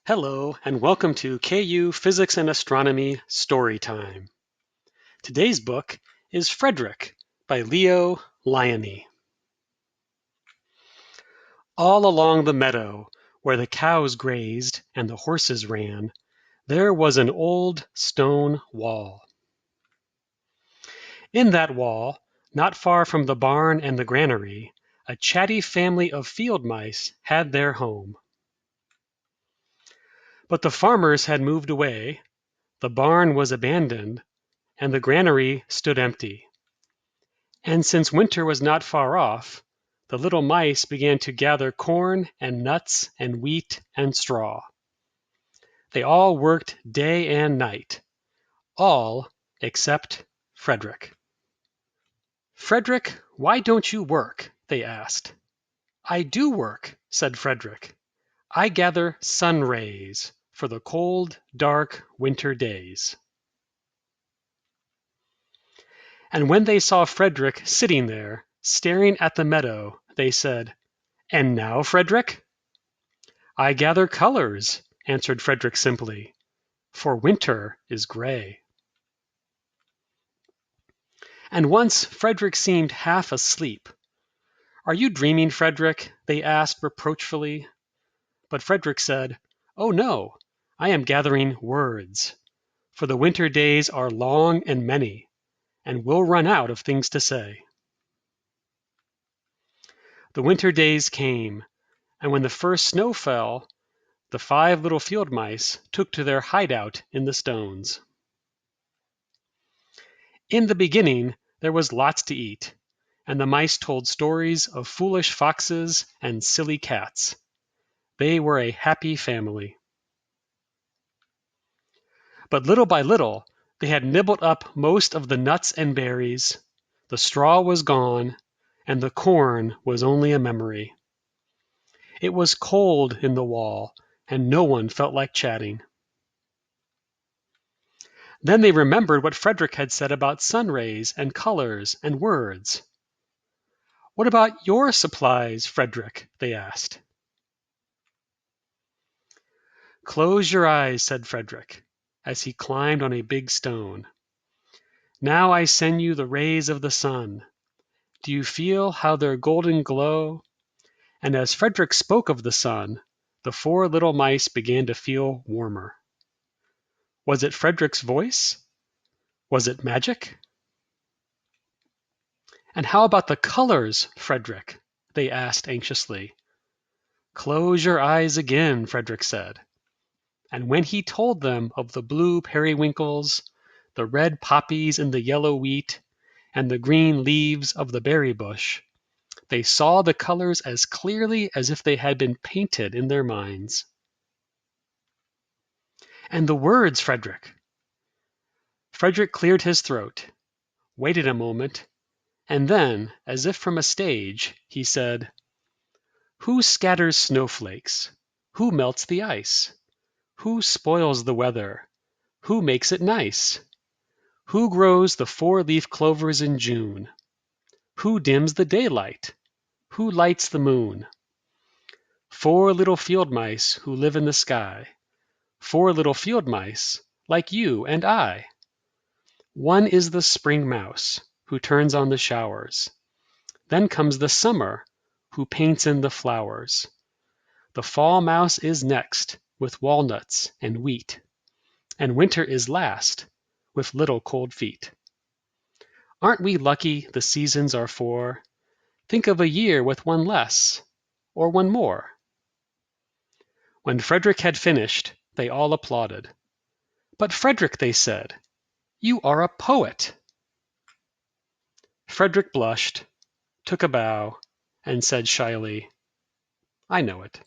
Hello, and welcome to KU Physics and Astronomy Storytime. Today's book is Frederick by Leo Lionni. All along the meadow, where the cows grazed and the horses ran, there was an old stone wall. In that wall, not far from the barn and the granary, a chatty family of field mice had their home. But the farmers had moved away, the barn was abandoned, and the granary stood empty. And since winter was not far off, the little mice began to gather corn and nuts and wheat and straw. They all worked day and night, all except Frederick. "Frederick, why don't you work?" they asked. "I do work," said Frederick. "I gather sun rays for the cold, dark winter days." And when they saw Frederick sitting there, staring at the meadow, they said, "And now, Frederick?" "I gather colors," answered Frederick simply, "for winter is gray." And once Frederick seemed half asleep. "Are you dreaming, Frederick?" they asked reproachfully. But Frederick said, "Oh no, I am gathering words, for the winter days are long and many, and we'll run out of things to say." The winter days came, and when the first snow fell, the 5 little field mice took to their hideout in the stones. In the beginning there was lots to eat, and the mice told stories of foolish foxes and silly cats. They were a happy family. But little by little they had nibbled up most of the nuts and berries, the straw was gone, and the corn was only a memory. It was cold in the wall, and no one felt like chatting. Then they remembered what Frederick had said about sun rays and colors and words. "What about your supplies, Frederick?" they asked. "Close your eyes," said Frederick, as he climbed on a big stone. "Now I send you the rays of the sun. Do you feel how their golden glow?" And as Frederick spoke of the sun, the 4 little mice began to feel warmer. Was it Frederick's voice? Was it magic? "And how about the colors, Frederick?" they asked anxiously. "Close your eyes again," Frederick said. And when he told them of the blue periwinkles, the red poppies in the yellow wheat, and the green leaves of the berry bush, they saw the colors as clearly as if they had been painted in their minds. "And the words, Frederick?" Frederick cleared his throat, waited a moment, and then, as if from a stage, he said, "Who scatters snowflakes? Who melts the ice? Who spoils the weather? Who makes it nice? Who grows the 4-leaf clovers in June? Who dims the daylight? Who lights the moon? 4 little field mice who live in the sky, 4 little field mice like you and I. One is the spring mouse, who turns on the showers. Then comes the summer, who paints in the flowers. The fall mouse is next, with walnuts and wheat. And winter is last, with little cold feet. Aren't we lucky the seasons are 4? Think of a year with one less, or one more." When Frederick had finished, they all applauded. "But Frederick," they said, "you are a poet." Frederick blushed, took a bow, and said shyly, "I know it."